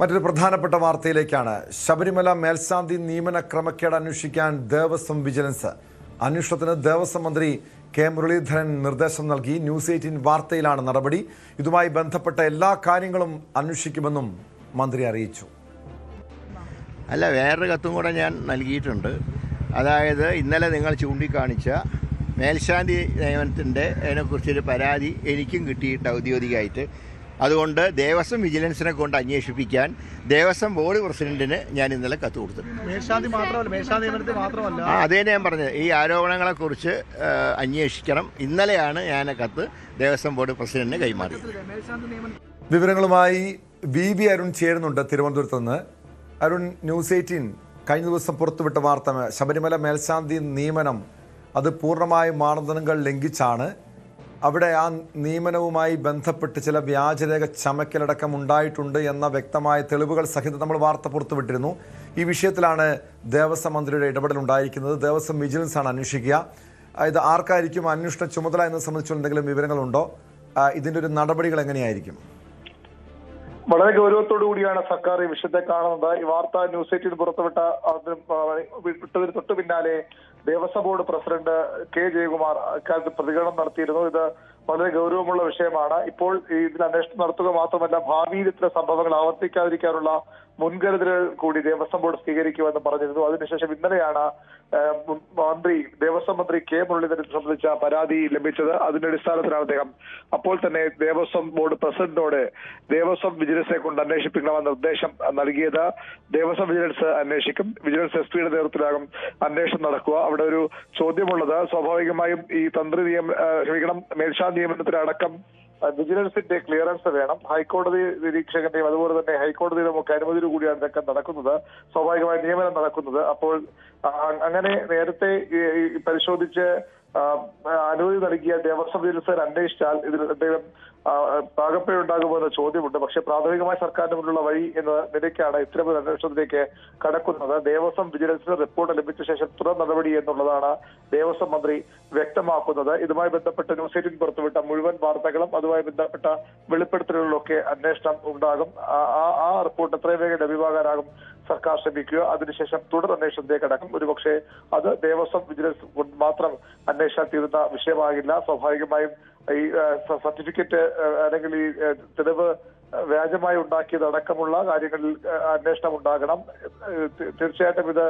മറ്റൊരു പ്രധാനപ്പെട്ട വാർത്തയിലേക്കാണ്. ശബരിമല മേൽശാന്തി നിയമന ക്രമക്കേട് അന്വേഷിക്കാൻ ദേവസ്വം വിജിലൻസ്. അന്വേഷണത്തിന് ദേവസ്വം മന്ത്രി കെ മുരളീധരൻ നിർദ്ദേശം നൽകി. ന്യൂസ് 18 വാർത്തയിലാണ് നടപടി. ഇതുമായി ബന്ധപ്പെട്ട എല്ലാ കാര്യങ്ങളും അന്വേഷിക്കുമെന്നും മന്ത്രി അറിയിച്ചു. അല്ല, വേറൊരു കത്തും കൂടെ ഞാൻ നൽകിയിട്ടുണ്ട്. അതായത് ഇന്നലെ നിങ്ങൾ ചൂണ്ടിക്കാണിച്ച മേൽശാന്തി നിയമനത്തിൻ്റെ അതിനെക്കുറിച്ചൊരു പരാതി എനിക്കും കിട്ടിയിട്ട് ഔദ്യോഗികമായിട്ട്. അതുകൊണ്ട് ദേവസ്വം വിജിലൻസിനെ കൊണ്ട് അന്വേഷിപ്പിക്കാൻ ദേവസ്വം ബോർഡ് പ്രസിഡന്റിന് ഞാൻ ഇന്നലെ കത്ത് കൊടുത്തു. അതേ ഞാൻ പറഞ്ഞത്, ഈ ആരോപണങ്ങളെക്കുറിച്ച് അന്വേഷിക്കണം. ഇന്നലെയാണ് ഞാൻ കത്ത് ദേവസ്വം ബോർഡ് പ്രസിഡന്റിന് കൈമാറിയത്. വിവരങ്ങളുമായി വി അരുൺ ചേരുന്നുണ്ട് തിരുവനന്തപുരത്ത് നിന്ന്. അരുൺ, ന്യൂസ് 18 കഴിഞ്ഞ ദിവസം പുറത്തുവിട്ട വാർത്ത, ശബരിമല മേൽശാന്തി നിയമനം അത് പൂർണ്ണമായും മാനദണ്ഡങ്ങൾ ലംഘിച്ചാണ്. അവിടെ ആ നിയമനവുമായി ബന്ധപ്പെട്ട് ചില വ്യാജരേഖ ചമക്കലടക്കം ഉണ്ടായിട്ടുണ്ട് എന്ന വ്യക്തമായ തെളിവുകൾ സഹിതം നമ്മൾ വാർത്ത പുറത്തുവിട്ടിരുന്നു. ഈ വിഷയത്തിലാണ് ദേവസ്വം മന്ത്രിയുടെ ഇടപെടൽ ഉണ്ടായിരിക്കുന്നത്. ദേവസ്വം വിജിലൻസ് ആണ് അന്വേഷിക്കുക. ഇത് ആർക്കായിരിക്കും അന്വേഷണ ചുമതല എന്നത് സംബന്ധിച്ചുള്ള എന്തെങ്കിലും വിവരങ്ങളുണ്ടോ? ഇതിൻ്റെ ഒരു നടപടികൾ എങ്ങനെയായിരിക്കും? വളരെ ഗൗരവത്തോടു കൂടിയാണ് സർക്കാർ ഈ വിഷയത്തെ കാണുന്നത്. ഈ വാർത്ത ന്യൂസ് 18 പുറത്തുവിട്ട വിട്ടതിന് തൊട്ടു പിന്നാലെ Devaswom board president K Jayakumar ഇക്കാര്യത്തിൽ പ്രതികരണം നടത്തിയിരുന്നു. ഇത് വളരെ ഗൗരവമുള്ള വിഷയമാണ്. ഇപ്പോൾ ഇതിൽ അന്വേഷണം നടത്തുക മാത്രമല്ല, ഭാവിയിൽ ഇത്തരം സംഭവങ്ങൾ ആവർത്തിക്കാതിരിക്കാനുള്ള മുൻകരുതലുകൾ കൂടി ദേവസ്വം ബോർഡ് സ്വീകരിക്കുമെന്ന് പറഞ്ഞിരുന്നു. അതിനുശേഷം ഇന്നലെയാണ് ദേവസ്വം മന്ത്രി കെ മുരളീധരൻ സംബന്ധിച്ച പരാതി ലഭിച്ചത്. അതിന്റെ അടിസ്ഥാനത്തിലാണ് അദ്ദേഹം അപ്പോൾ തന്നെ ദേവസ്വം ബോർഡ് പ്രസിഡന്റിനോട് ദേവസ്വം വിജിലൻസിനെ കൊണ്ട് അന്വേഷിപ്പിക്കണമെന്ന നിർദ്ദേശം നൽകിയത്. ദേവസ്വം വിജിലൻസ് അന്വേഷിക്കും. വിജിലൻസ് എസ്.പിയുടെ നേതൃത്വത്തിലാകും അന്വേഷണം നടക്കുക. അവിടെ ഒരു ചോദ്യമുള്ളത്, സ്വാഭാവികമായും ഈ മേൽശാന്തി നിയമനത്തിനടക്കം വിജിലൻസിന്റെ ക്ലിയറൻസ് വേണം. ഹൈക്കോടതി നിരീക്ഷകന്റെയും അതുപോലെ തന്നെ ഹൈക്കോടതിയിലും ഒക്കെ അനുമതിയോടു കൂടിയാണ് ഇതൊക്കെ നടക്കുന്നത്, സ്വാഭാവികമായ നിയമനം നടക്കുന്നത്. അപ്പോൾ അങ്ങനെ നേരത്തെ പരിശോധിച്ച് അനുമതി നൽകിയ ദേവസ്വം വിജിലൻസ് അന്വേഷിച്ചാൽ ഇതിൽ എന്തെങ്കിലും പാകപ്പിഴയുണ്ടാകുമെന്ന ചോദ്യമുണ്ട്. പക്ഷേ പ്രാഥമികമായി സർക്കാരിന് മുന്നിലുള്ള വഴി എന്ന നിലയ്ക്കാണ് ഇത്തരമൊരു അന്വേഷണത്തിലേക്ക് കടക്കുന്നത്. ദേവസ്വം വിജിലൻസിന് റിപ്പോർട്ട് ലഭിച്ച ശേഷം തുടർ നടപടി എന്നുള്ളതാണ് ദേവസ്വം മന്ത്രി വ്യക്തമാക്കുന്നത്. ഇതുമായി ബന്ധപ്പെട്ട് ന്യൂസ് 18 പുറത്തുവിട്ട മുഴുവൻ വാർത്തകളും അതുമായി ബന്ധപ്പെട്ട വെളിപ്പെടുത്തലുകളിലൊക്കെ അന്വേഷണം ഉണ്ടാകും. ആ റിപ്പോർട്ട് എത്രയും വേഗം ലഭ്യമാകാനാകും സർക്കാർ ശ്രമിക്കുക. അതിനുശേഷം തുടർ അന്വേഷണത്തിലേക്ക് അടക്കം. ഒരുപക്ഷെ അത് ദേവസ്വം വിജിലൻസ് കൊണ്ട് മാത്രം അന്വേഷണം തീരുന്ന വിഷയമാകില്ല. സ്വാഭാവികമായും ഈ സർട്ടിഫിക്കറ്റ് അല്ലെങ്കിൽ ഈ തെളിവ് വ്യാജമായി ഉണ്ടാക്കിയതടക്കമുള്ള കാര്യങ്ങളിൽ അന്വേഷണം ഉണ്ടാകണം. തീർച്ചയായിട്ടും ഇത്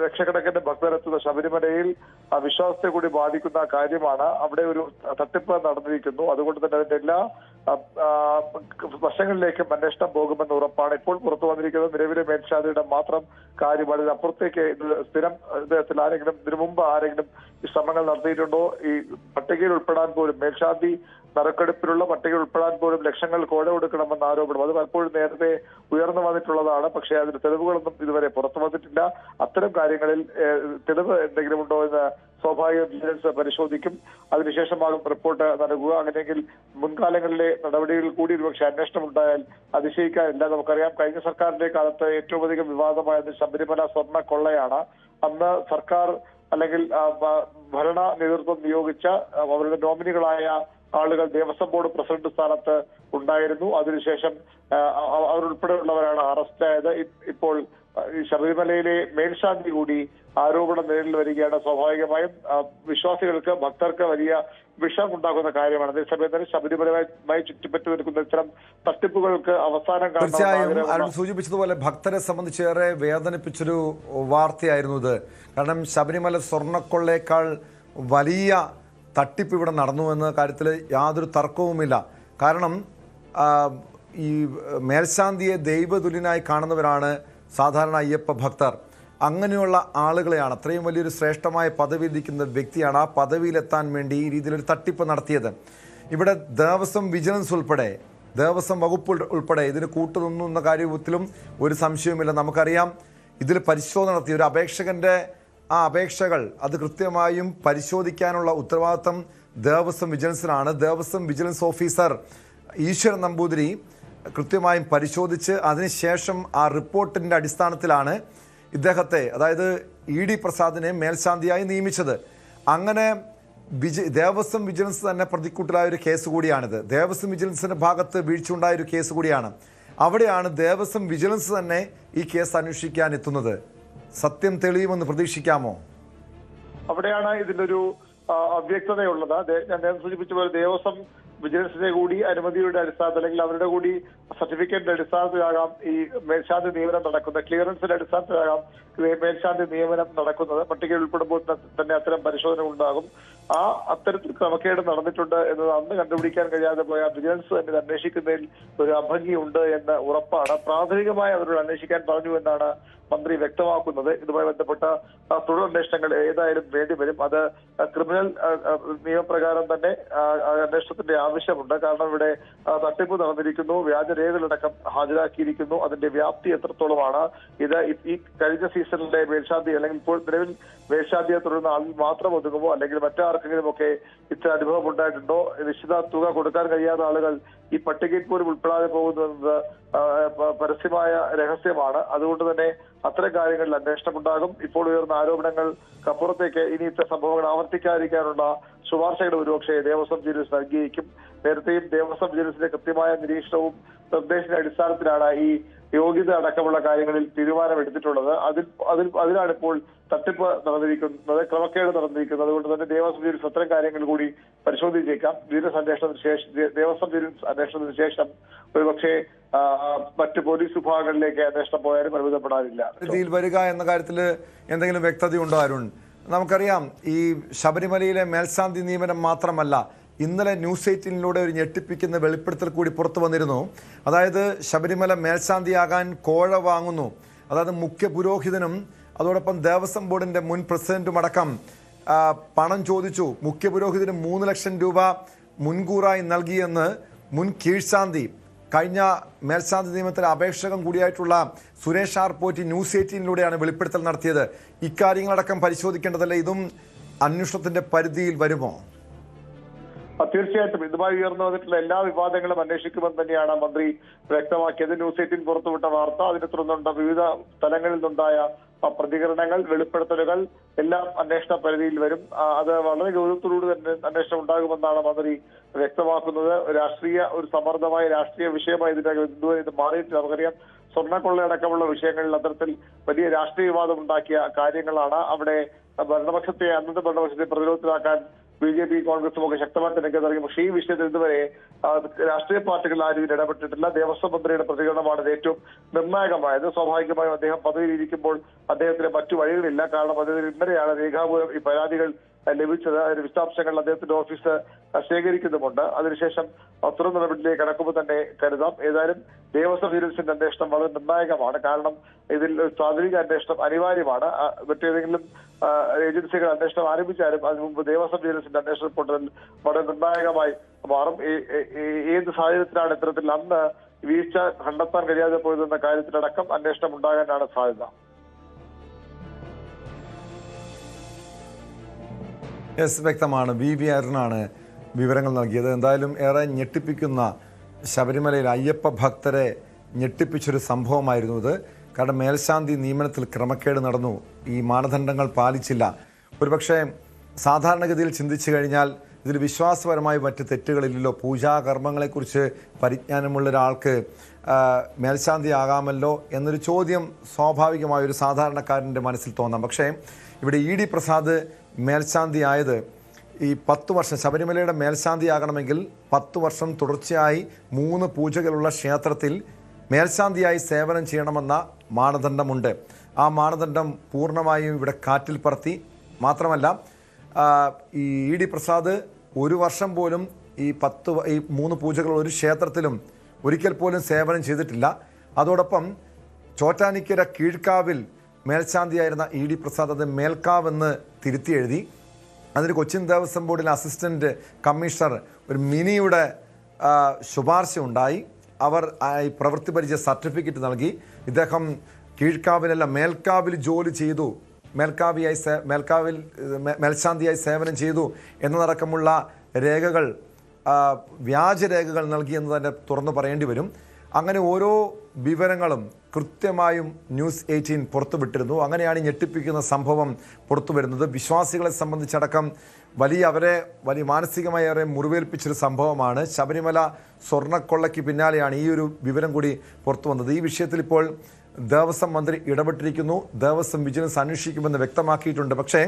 ലക്ഷക്കണക്കിന് ഭക്തരെത്തുന്ന ശബരിമലയിൽ വിശ്വാസത്തെ കൂടി ബാധിക്കുന്ന കാര്യമാണ്. അവിടെ ഒരു തട്ടിപ്പ് നടന്നിരിക്കുന്നു. അതുകൊണ്ട് തന്നെ അതിന്റെ എല്ലാ വശങ്ങളിലേക്കും അന്വേഷണം പോകുമെന്ന് ഉറപ്പാണ്. ഇപ്പോൾ പുറത്തു വന്നിരിക്കുന്നത് നിലവിലെ മേൽശാന്തിയുടെ മാത്രം കാര്യമാണ്. ഇതിനപ്പുറത്തേക്ക് ഇത് സ്ഥിരം ഇദ്ദേഹത്തിൽ ആരെങ്കിലും ഇതിനു മുമ്പ് ആരെങ്കിലും ഈ ശ്രമങ്ങൾ നടത്തിയിട്ടുണ്ടോ? ഈ പട്ടികയിൽ ഉൾപ്പെടാൻ പോലും, മേൽശാന്തി നറുക്കെടുപ്പിലുള്ള പട്ടികയിൽ ഉൾപ്പെടാൻ പോലും ലക്ഷങ്ങൾ കോഴ കൊടുക്കണമെന്ന ആരോപണം അത് പലപ്പോഴും നേരത്തെ ഉയർന്നു വന്നിട്ടുള്ളതാണ്. പക്ഷേ അതിന് തെളിവുകളൊന്നും ഇതുവരെ പുറത്തു വന്നിട്ടില്ല. അത്തരം കാര്യങ്ങളിൽ തെളിവ് എന്തെങ്കിലും ഉണ്ടോ എന്ന് സ്വാഭാവിക വിജിലൻസ് പരിശോധിക്കും. അതിനുശേഷമാകും റിപ്പോർട്ട് നൽകുക. അങ്ങനെയെങ്കിൽ മുൻകാലങ്ങളിലെ നടപടികളിൽ കൂടി ഒരുപക്ഷെ അന്വേഷണം ഉണ്ടായാൽ അതിശയിക്കാനില്ല. നമുക്കറിയാം, കഴിഞ്ഞ സർക്കാരിന്റെ കാലത്ത് ഏറ്റവും അധികം വിവാദമായത് ശബരിമല സ്വർണ്ണ കൊള്ളയാണ്. അന്ന് സർക്കാർ അല്ലെങ്കിൽ ഭരണ നേതൃത്വം നിയോഗിച്ച അവരുടെ നോമിനികളായ ആളുകൾ ദേവസ്വം ബോർഡ് പ്രസിഡന്റ് സ്ഥാനത്ത് ഉണ്ടായിരുന്നു. അതിനുശേഷം അവരുൾപ്പെടെയുള്ളവരാണ് അറസ്റ്റായത്. ഇപ്പോൾ ശബരിമലയിലെ മേൽശാന്തി കൂടി ആരോപണം നേരിൽ വരികയാണ്. സ്വാഭാവികമായും വിശ്വാസികൾക്ക്, ഭക്തർക്ക് വലിയ വിഷം ഉണ്ടാക്കുന്ന കാര്യമാണ്. അതേസമയം തന്നെ ശബരിമലയുമായി ചുറ്റിപ്പറ്റി നിൽക്കുന്ന ഇത്തരം തട്ടിപ്പുകൾക്ക് അവസാനം തീർച്ചയായും സൂചിപ്പിച്ചതുപോലെ ഭക്തരെ സംബന്ധിച്ചേറെ വേദനിപ്പിച്ചൊരു വാർത്തയായിരുന്നു ഇത്. കാരണം ശബരിമല സ്വർണ്ണക്കൊള്ളയേക്കാൾ വലിയ തട്ടിപ്പ് ഇവിടെ നടന്നു എന്ന കാര്യത്തിൽ യാതൊരു തർക്കവുമില്ല. കാരണം ഈ മേൽശാന്തിയെ ദൈവതുല്യനായി കാണുന്നവരാണ് സാധാരണ അയ്യപ്പ ഭക്തർ. അങ്ങനെയുള്ള ആളുകളെയാണ്, അത്രയും വലിയൊരു ശ്രേഷ്ഠമായ പദവിയിലിരിക്കുന്ന വ്യക്തിയാണ് ആ പദവിയിലെത്താൻ വേണ്ടി ഈ രീതിയിലൊരു തട്ടിപ്പ് നടത്തിയത്. ഇവിടെ ദേവസ്വം വിജിലൻസ് ഉൾപ്പെടെ, ദേവസ്വം വകുപ്പ് ഉൾപ്പെടെ ഇതിന് കൂട്ടുനിന്നു എന്ന കാര്യത്തിലും ഒരു സംശയവുമില്ല. നമുക്കറിയാം, ഇതിൽ പരിശോധന നടത്തിയ ഒരു അപേക്ഷകന്റെ ആ അപേക്ഷകൾ അത് കൃത്യമായും പരിശോധിക്കാനുള്ള ഉത്തരവാദിത്തം ദേവസ്വം വിജിലൻസിനാണ്. ദേവസ്വം വിജിലൻസ് ഓഫീസർ ഈശ്വരൻ നമ്പൂതിരി കൃത്യമായും പരിശോധിച്ച് അതിനുശേഷം ആ റിപ്പോർട്ടിൻ്റെ അടിസ്ഥാനത്തിലാണ് ഇദ്ദേഹത്തെ, അതായത് ഇ ഡി പ്രസാദിനെ മേൽശാന്തിയായി നിയമിച്ചത്. അങ്ങനെ ദേവസ്വം വിജിലൻസ് തന്നെ പ്രതിക്കൂട്ടിലായ ഒരു കേസ് കൂടിയാണിത്. ദേവസ്വം വിജിലൻസിൻ്റെ ഭാഗത്ത് വീഴ്ച ഉണ്ടായൊരു കേസ് കൂടിയാണ്. അവിടെയാണ് ദേവസ്വം വിജിലൻസ് തന്നെ ഈ കേസ് അന്വേഷിക്കാൻ എത്തുന്നത്. സത്യം തെളിയുമെന്ന് പ്രതീക്ഷിക്കാമോ? അവിടെയാണ് ഇതിലൊരു അവ്യക്തതയുള്ളത്. ഞാൻ നേരത്തെ സൂചിപ്പിച്ച പോലെ ദേവസ്വം വിജിലൻസിന്റെ കൂടി അനുമതിയുടെ അടിസ്ഥാനത്തിൽ അല്ലെങ്കിൽ അവരുടെ കൂടി സർട്ടിഫിക്കറ്റിന്റെ അടിസ്ഥാനത്തിലാകാം ഈ മേൽശാന്തി നിയമനം നടക്കുന്നത്, ക്ലിയറൻസിന്റെ അടിസ്ഥാനത്തിലാകാം മേൽശാന്തി നിയമനം നടക്കുന്നത്. പട്ടികയിൽ ഉൾപ്പെടുമ്പോൾ തന്നെ അത്തരം പരിശോധന ഉണ്ടാകും. അത്തരത്തിൽ ക്രമക്കേട് നടന്നിട്ടുണ്ട് എന്നത് അന്ന് കണ്ടുപിടിക്കാൻ കഴിയാതെ പോയ വിജിലൻസ് തന്നെ അന്വേഷിക്കുന്നതിൽ ഒരു അഭംഗിയുണ്ട് എന്ന് ഉറപ്പാണ്. പ്രാഥമികമായി അവരോട് അന്വേഷിക്കാൻ പറഞ്ഞു എന്നാണ് മന്ത്രി വ്യക്തമാക്കുന്നത്. ഇതുമായി ബന്ധപ്പെട്ട തുടരന്വേഷണങ്ങൾ ഏതായാലും വേണ്ടിവരും. അത് ക്രിമിനൽ നിയമപ്രകാരം തന്നെ അന്വേഷണത്തിന്റെ ആവശ്യമുണ്ട്. കാരണം ഇവിടെ തട്ടിപ്പ് നടന്നിരിക്കുന്നു, വ്യാജരേഖകളടക്കം ഹാജരാക്കിയിരിക്കുന്നു. അതിന്റെ വ്യാപ്തി എത്രത്തോളമാണ്? ഇത് ഈ കഴിഞ്ഞ സീസണിലെ മേൽശാന്തി അല്ലെങ്കിൽ ഇപ്പോൾ നിലവിൽ മേൽശാന്തിയെ തുടരുന്ന ആളിൽ മാത്രം ഒതുങ്ങുമോ, അല്ലെങ്കിൽ മറ്റാർക്കെങ്കിലും ഒക്കെ ഇത്തരം അനുഭവം ഉണ്ടായിട്ടുണ്ടോ? നിശ്ചിത തുക കൊടുക്കാൻ കഴിയാത്ത ആളുകൾ ഈ പട്ടികയിൽ പോലും ഉൾപ്പെടാതെ പോകുന്നത് പരസ്യമായ രഹസ്യമാണ്. അതുകൊണ്ട് തന്നെ അത്തരം കാര്യങ്ങളിൽ അന്വേഷണം ഉണ്ടാകും. ഇപ്പോൾ ഉയർന്ന ആരോപണങ്ങൾക്കപ്പുറത്തേക്ക് ഇനി ഇത്തരം സംഭവങ്ങൾ ആവർത്തിക്കാതിരിക്കാനുള്ള ശുപാർശകൾ ഒരുപക്ഷെ ദേവസ്വം വിജിലൻസ് നൽകിയേക്കും. നേരത്തെയും ദേവസ്വം വിജിലൻസിന്റെ കൃത്യമായ നിരീക്ഷണവും നിർദ്ദേശത്തിന്റെ അടിസ്ഥാനത്തിലാണ് ഈ യോഗ്യത അടക്കമുള്ള കാര്യങ്ങളിൽ തീരുമാനമെടുത്തിട്ടുള്ളത്. അതിലാണ് ഇപ്പോൾ തട്ടിപ്പ് നടന്നിരിക്കുന്നത്, ക്രമക്കേട് നടന്നിരിക്കുന്നത്. അതുകൊണ്ട് തന്നെ ദേവസ്വം വിജിലൻസ് അത്തരം കാര്യങ്ങൾ കൂടി പരിശോധിച്ചേക്കാം. ദേവസ്വം വിജിലൻസ് അന്വേഷണത്തിന് ശേഷം ഒരുപക്ഷെ മറ്റ് പോലീസ് വിഭാഗങ്ങളിലേക്ക് അന്വേഷണം പോയാലും പരിമിതപ്പെടാനില്ല. രീതിയിൽ വരിക എന്ന കാര്യത്തിൽ എന്തെങ്കിലും വ്യക്തതയുണ്ടോ അരുൺ? നമുക്കറിയാം, ഈ ശബരിമലയിലെ മേൽശാന്തി നിയമനം മാത്രമല്ല, ഇന്നലെ ന്യൂസ് 18 ഒരു ഞെട്ടിപ്പിക്കുന്ന വെളിപ്പെടുത്തൽ കൂടി പുറത്തു വന്നിരുന്നു. അതായത് ശബരിമല മേൽശാന്തിയാകാൻ കോഴ വാങ്ങുന്നു. അതായത് മുഖ്യ പുരോഹിതനും അതോടൊപ്പം ദേവസ്വം ബോർഡിന്റെ മുൻ പ്രസിഡന്റും അടക്കം പണം ചോദിച്ചു. മുഖ്യ പുരോഹിതന് 3 ലക്ഷം രൂപ മുൻകൂറായി നൽകിയെന്ന് മുൻ കീഴ്ശാന്തി, കഴിഞ്ഞ മേൽശാന്തി നിയമത്തിലെ അപേക്ഷകം കൂടിയായിട്ടുള്ള സുരേഷ് ആർ പോറ്റി ന്യൂസ് 18 വെളിപ്പെടുത്തൽ നടത്തിയത്. ഇക്കാര്യങ്ങളടക്കം പരിശോധിക്കേണ്ടതല്ലേ? ഇതും അന്വേഷണത്തിന്റെ പരിധിയിൽ വരുമോ? തീർച്ചയായിട്ടും ഇതുമായി ഉയർന്നു വന്നിട്ടുള്ള എല്ലാ വിവാദങ്ങളും അന്വേഷിക്കുമെന്ന് തന്നെയാണ് മന്ത്രി വ്യക്തമാക്കിയത്. ന്യൂസ് 18 പുറത്തുവിട്ട വാർത്ത, അതിനെ തുടർന്നുണ്ട വിവിധ തലങ്ങളിൽ നിന്നുണ്ടായ പ്രതികരണങ്ങൾ, വെളിപ്പെടുത്തലുകൾ എല്ലാം അന്വേഷണ പരിധിയിൽ വരും. അത് വളരെ ഗൗരവത്തോടുകൂടി തന്നെ അന്വേഷണം ഉണ്ടാകുമെന്നാണ് മന്ത്രി വ്യക്തമാക്കുന്നത്. ഒരു സമർത്ഥമായ രാഷ്ട്രീയ വിഷയമായി ഇത് മാറിയിട്ട് നമുക്കറിയാം. സ്വർണ്ണക്കൊള്ളയടക്കമുള്ള വിഷയങ്ങളിൽ അത്തരത്തിൽ വലിയ രാഷ്ട്രീയ വിവാദം ഉണ്ടാക്കിയ കാര്യങ്ങളാണ്. അവിടെ അന്നത്തെ ഭരണപക്ഷത്തെ പ്രതിരോധത്തിലാക്കാൻ BJP, കോൺഗ്രസും ഒക്കെ ശക്തമായിട്ട് രംഗത്ത് ഇറങ്ങി. പക്ഷേ ഈ വിഷയത്തിൽ ഇതുവരെ രാഷ്ട്രീയ പാർട്ടികൾ ആരും ഇടപെട്ടിട്ടില്ല. ദേവസ്വം മന്ത്രിയുടെ പ്രതികരണമാണ് ഏറ്റവും നിർണായകമായത്. സ്വാഭാവികമായും അദ്ദേഹം പദവിയിലിരിക്കുമ്പോൾ അദ്ദേഹത്തിന് മറ്റു വഴികളില്ല. കാരണം അദ്ദേഹത്തിന് ഇന്നലെയാണ് രേഖാമൂലം ഈ പരാതികൾ ലഭിച്ചത്. അതിന്റെ വിശദാംശങ്ങൾ അദ്ദേഹത്തിന്റെ ഓഫീസ് ശേഖരിക്കുന്നുമുണ്ട്. അതിനുശേഷം തുടർ നടപടിയിലേക്ക് കടക്കുമ്പോൾ തന്നെ കരുതാം. ഏതായാലും ദേവസ്വം വിജിലൻസിന്റെ അന്വേഷണം വളരെ നിർണായകമാണ്. കാരണം ഇതിൽ പ്രാഥമിക അന്വേഷണം അനിവാര്യമാണ്. മറ്റേതെങ്കിലും ഏജൻസികൾ അന്വേഷണം ആരംഭിച്ചാലും അതിനു മുമ്പ് ദേവസ്വം വിജിലൻസിന്റെ അന്വേഷണ റിപ്പോർട്ടിൽ വളരെ നിർണായകമായി മാറും. ഏത് സാഹചര്യത്തിലാണ് ഇത്തരത്തിൽ അന്ന് വീഴ്ച കണ്ടെത്താൻ കഴിയാതെ പോയതെന്ന കാര്യത്തിലടക്കം അന്വേഷണം ഉണ്ടാകാനാണ് സാധ്യത. വ്യക്തമാണ്. VV അരുണാണ് വിവരങ്ങൾ നൽകിയത്. എന്തായാലും ഏറെ ഞെട്ടിപ്പിക്കുന്ന, ശബരിമലയിൽ അയ്യപ്പ ഭക്തരെ ഞെട്ടിപ്പിച്ചൊരു സംഭവമായിരുന്നു ഇത്. കാരണം മേൽശാന്തി നിയമനത്തിൽ ക്രമക്കേട് നടന്നു, ഈ മാനദണ്ഡങ്ങൾ പാലിച്ചില്ല. ഒരുപക്ഷെ സാധാരണഗതിയിൽ ചിന്തിച്ചു കഴിഞ്ഞാൽ ഇതിൽ വിശ്വാസപരമായി മറ്റ് തെറ്റുകളില്ലല്ലോ. പൂജാകർമ്മങ്ങളെക്കുറിച്ച് പരിജ്ഞാനമുള്ള ഒരാൾക്ക് മേൽശാന്തി ആകാമല്ലോ എന്നൊരു ചോദ്യം സ്വാഭാവികമായൊരു സാധാരണക്കാരൻ്റെ മനസ്സിൽ തോന്നാം. പക്ഷേ ഇവിടെ ED പ്രസാദ് മേൽശാന്തി ആയത് ഈ 10 വർഷം, ശബരിമലയുടെ മേൽശാന്തി ആകണമെങ്കിൽ 10 വർഷം തുടർച്ചയായി 3 പൂജകളുള്ള ക്ഷേത്രത്തിൽ മേൽശാന്തിയായി സേവനം ചെയ്യണമെന്ന മാനദണ്ഡമുണ്ട്. ആ മാനദണ്ഡം പൂർണ്ണമായും ഇവിടെ കാറ്റിൽ പറത്തി. മാത്രമല്ല, ഈ ED പ്രസാദ് 1 വർഷം പോലും ഈ 3 പൂജകൾ ഒരു ക്ഷേത്രത്തിലും ഒരിക്കൽ പോലും സേവനം ചെയ്തിട്ടില്ല. അതോടൊപ്പം ചോറ്റാനിക്കര കീഴ്ക്കാവിൽ മേൽശാന്തിയായിരുന്ന ED പ്രസാദ് അത് മേൽക്കാവ് എന്ന് തിരുത്തി എഴുതി. അതിന് കൊച്ചിൻ ദേവസ്വം ബോർഡിലെ അസിസ്റ്റന്റ് കമ്മീഷണർ ഒരു മിനിയുടെ ശുപാർശ ഉണ്ടായി. അവർ ഈ പ്രവൃത്തി പരിചയ സർട്ടിഫിക്കറ്റ് നൽകി. ഇദ്ദേഹം കീഴ്ക്കാവിലല്ല മേൽക്കാവിൽ ജോലി ചെയ്തു, മേൽശാന്തിയായി സേവനം ചെയ്തു എന്നതടക്കമുള്ള രേഖകൾ, വ്യാജരേഖകൾ നൽകി എന്ന് തന്നെ തുറന്നു പറയേണ്ടി വരും. അങ്ങനെ ഓരോ വിവരങ്ങളും കൃത്യമായും ന്യൂസ് 18 പുറത്തുവിട്ടിരുന്നു. അങ്ങനെയാണ് ഈ ഞെട്ടിപ്പിക്കുന്ന സംഭവം പുറത്തു വരുന്നത്. വിശ്വാസികളെ സംബന്ധിച്ചടക്കം വലിയ മാനസികമായി ഏറെ മുറിവേൽപ്പിച്ചൊരു സംഭവമാണ്. ശബരിമല സ്വർണ്ണക്കൊള്ളയ്ക്ക് പിന്നാലെയാണ് ഈ ഒരു വിവരം കൂടി പുറത്തു വന്നത്. ഈ വിഷയത്തിൽ ഇപ്പോൾ ദേവസ്വം മന്ത്രി ഇടപെട്ടിരിക്കുന്നു. ദേവസ്വം വിജിലൻസ് അന്വേഷിക്കുമെന്ന് വ്യക്തമാക്കിയിട്ടുണ്ട്. പക്ഷേ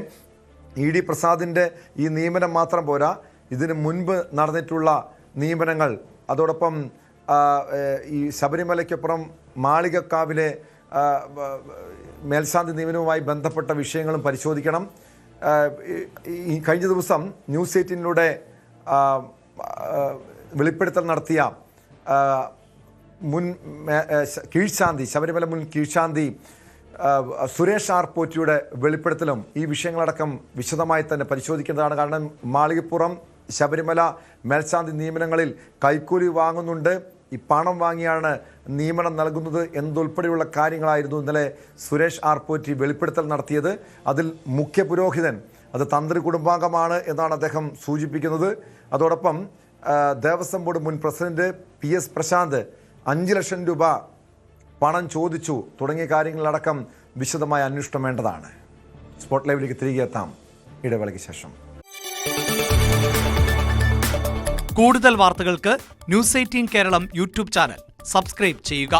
ED പ്രസാദിൻ്റെ ഈ നിയമനം മാത്രം പോരാ, ഇതിന് മുൻപ് നടന്നിട്ടുള്ള നിയമനങ്ങൾ, അതോടൊപ്പം ഈ ശബരിമലയ്ക്കപ്പുറം മാളികക്കാവിലെ മേൽശാന്തി നിയമനവുമായി ബന്ധപ്പെട്ട വിഷയങ്ങളും പരിശോധിക്കണം. ഈ കഴിഞ്ഞ ദിവസം ന്യൂസ് 18ലൂടെ വെളിപ്പെടുത്തൽ നടത്തിയ മുൻ കീഴ്ശാന്തി, ശബരിമല മുൻ കീഴ്ശാന്തി സുരേഷ് ആർ പോറ്റിയുടെ വെളിപ്പെടുത്തലും ഈ വിഷയങ്ങളടക്കം വിശദമായി തന്നെ പരിശോധിക്കേണ്ടതാണ്. കാരണം മാളികപ്പുറം ശബരിമല മേൽശാന്തി നിയമനങ്ങളിൽ കൈക്കൂലി വാങ്ങുന്നുണ്ട്, ഈ പണം വാങ്ങിയാണ് നിയമനം നൽകുന്നത് എന്നതുൾപ്പെടെയുള്ള കാര്യങ്ങളായിരുന്നു ഇന്നലെ സുരേഷ് ആർ പോറ്റി വെളിപ്പെടുത്തൽ നടത്തിയത്. അതിൽ മുഖ്യ പുരോഹിതൻ അത് തന്ത്രി കുടുംബാംഗമാണ് എന്നാണ് അദ്ദേഹം സൂചിപ്പിക്കുന്നത്. അതോടൊപ്പം ദേവസ്വം ബോർഡ് മുൻ പ്രസിഡന്റ് PS പ്രശാന്ത് 5 ലക്ഷം രൂപ പണം ചോദിച്ചു തുടങ്ങിയ കാര്യങ്ങളടക്കം വിശദമായ അന്വേഷണം വേണ്ടതാണ്. സ്പോട്ട് ലൈവിലേക്ക് തിരികെ എത്താം ഇടവേളയ്ക്ക് ശേഷം. കൂടുതൽ വാർത്തകൾക്ക് news 18 Keralam YouTube channel subscribe ചെയ്യുക.